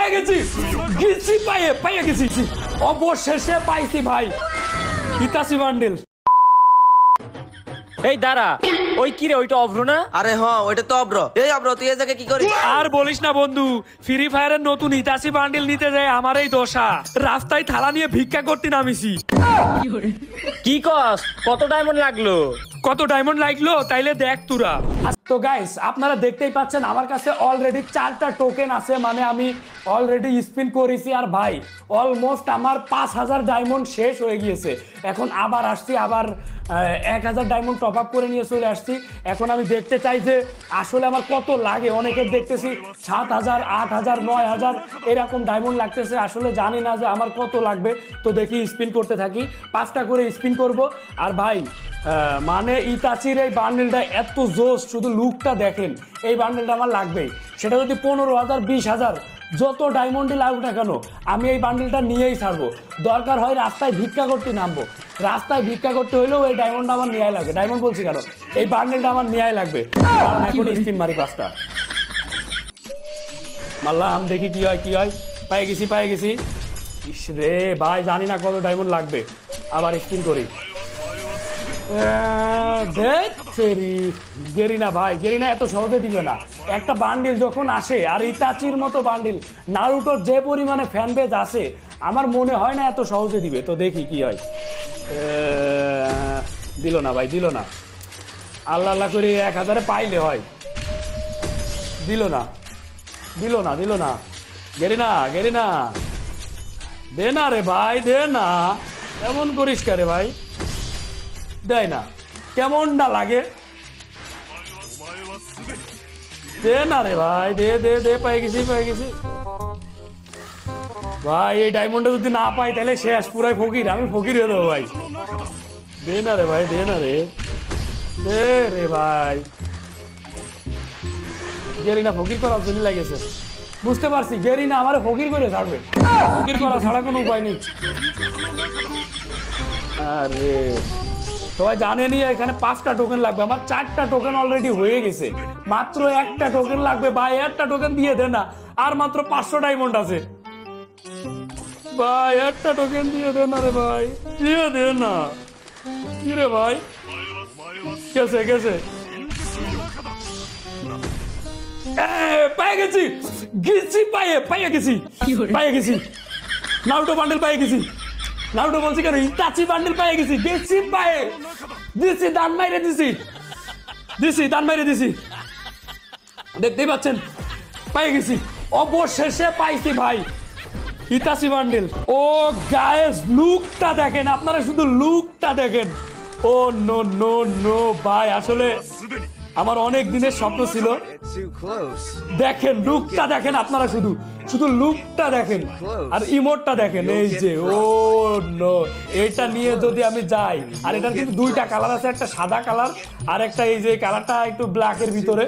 পেয়ে গেছি গেছি পাইয়ে গেছি অবশেষে পাইছি ভাই ইতাসি বান্ডেল। এই দাঁড়া, ওই কি রে, ওইটা অভ্র না? আরে হ্যাঁ ওইটা তো অব্র। এই অব্র তুই এই জায়গায় কি করিস? আর বলিস না বন্ধু, ফ্রি ফায়ারের নতুন ইতাসি বান্ডেল নিতে যায় আমার এই দশা। রাস্তায় থালা নিয়ে ভিক্ষা করতে নামিছি। কি কস? কত ডায়মন্ড লাগলো? কত ডায়মন্ড লাগলো তাইলে দেখ তোরা। তো গাইস আপনারা দেখতেই পাচ্ছেন আমার কাছে অলরেডি 4টা টোকেন আছে, মানে আমি অলরেডি স্পিন করেছি। আর ভাই অলমোস্ট আমার 5000 ডায়মন্ড শেষ হয়ে গিয়েছে। এখন আবার আসছি, আবার 1000 ডায়মন্ড টপ আপ করে নিয়ে চলে আসছি। এখন আমি দেখতে চাই যে আসলে আমার কত লাগে। অনেকের দেখতেছি 7000, 8000, 9000 এরকম ডায়মন্ড লাগতেছে। আসলে জানি না যে আমার কত লাগবে। তো দেখি স্পিন করতে থাকি, 5টা করে স্পিন করব। আর ভাই মানে ইতাচির এই বান্ডেলটা এত জোস, শুধু লুকটা দেখেন। এই বান্ডেলটা আমার লাগবেই, সেটা যদি 15000, 20000 যত ডায়মন্ডই লাগুক না কেন আমি এই বান্ডেলটা নিয়েই ছাড়বো। দরকার হয় রাস্তায় ভিক্ষা করতে নামবো, রাস্তায় ভিক্ষা করতে হইলেও এই ডায়মন্ডটা আমার নেওয়াই লাগবে। ডায়মন্ড বলছি কেন, এই বান্ডেলটা আমার নেওয়াই লাগবে। কারণ এখন স্পিন মারি 5টা মারলাম, দেখি কি হয় কি হয়। পাই গেছি। ইস রে ভাই, জানি না কত ডায়মন্ড লাগবে। আবার স্পিন করি। গেরিনা ভাই, গেরিনা এত সহজে দিবে না। একটা বান্ডিল যখন আসে, আর ইতাচির মতো বান্ডিল, নারুটোর যে পরিমাণে ফ্যান বেজ আছে, আমার মনে হয় না এত সহজে দিবে। তো দেখি কি হয়। দিল না ভাই, দিল না। আল্লাহ আল্লাহ করে 1000-এ পাইলে হয়। দিল না। গেরিনা দে না রে ভাই, দে না। এমন করিস কে ভাই? দেয় না, কেমনটা লাগে। দে না রে ভাই, দে। পাই গেছি ভাই। এই ডায়মন্ডটা যদি না পাই তাহলে শেষ, পুরাই ফকির। আমি ফকির হয়ে দেবো ভাই। দে না রে ভাই, দে রে ভাই। গেরিনা ফকির করার জন্য লাগেছে, বুঝতে পারছি। গেরিনা আমার ফকির করে ছাড়বে, ফকির করা ছাড়া কোনো উপায় নেই। আরে সবাই জানেনি এখানে 5টা টোকেন লাগবে। আমার 4টা টোকেন অলরেডি হয়ে গেছে, মাত্র 1টা টোকেন লাগবে ভাই। 1টা টোকেন দিয়ে দে না, আর মাত্র 500 ডায়মন্ড আছে ভাই। 1টা টোকেন দিয়ে দে না রে ভাই, দিয়ে দে না। কি রে ভাই, গেছে পাইয়ে গেছি নারুটো বান্ডেল পাইয়ে গেছি। নারুটো বলছি কেন, ইতাচি বান্ডেল পাইয়ে গেছি। দান মাইরে দিছি। দেখতেই পাচ্ছেন পাইয়ে গেছি, অবশেষে পাইছি ভাই ইতাচি বান্ডেল। ও গায়েস, লুকটা দেখেন আপনারা, শুধু লুকটা দেখেন। ও নো ভাই, আসলে আমার অনেক দিনের স্বপ্ন ছিল। দেখেন লুকটা দেখেন আপনারা, শুধু লুকটা দেখেন আর ইমোটটা দেখেন। এই যে ও নো, এটা নিয়ে যদি আমি যাই, আর এটার কিন্তু 2টা কালার আছে, একটা সাদা কালার আর একটা এই যে কালারটা একটু ব্ল্যাকের ভিতরে।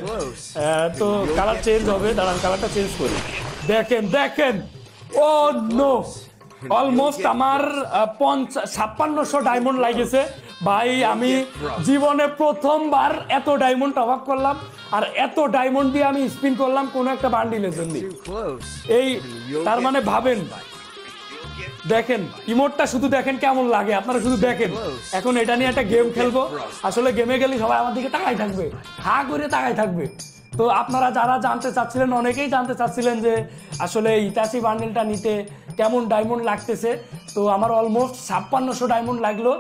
তো কালার চেঞ্জ হবে, দাঁড়ান কালারটা চেঞ্জ করি। দেখেন ও নো, অলমোস্ট আমার 5600 ডায়মন্ড লাগেছে ভাই। আমি জীবনে প্রথমবার এত ডায়মন্ড টপ আপ করলাম, আর এত ডায়মন্ড দিয়ে আমি স্পিন করলাম কোন একটা বান্ডিলের জন্য। এই তার মানে ভাবেন, দেখেন ইমোটটা শুধু দেখেন কেমন লাগে, আপনারা শুধু দেখেন। এখন এটা নিয়ে একটা গেম খেলবো। আসলে গেমে গেলে সবাই আমার দিকে তাকাই থাকবে, হা করে তাকাই থাকবে। তো আপনারা যারা জানতে চাচ্ছিলেন, অনেকেই জানতে চাচ্ছিলেন যে আসলে ইতাচি বান্ডেলটা নিতে কেমন ডায়মন্ড লাগতেছে। তো আমার অলমোস্ট 5600 ডায়মন্ড লাগলো।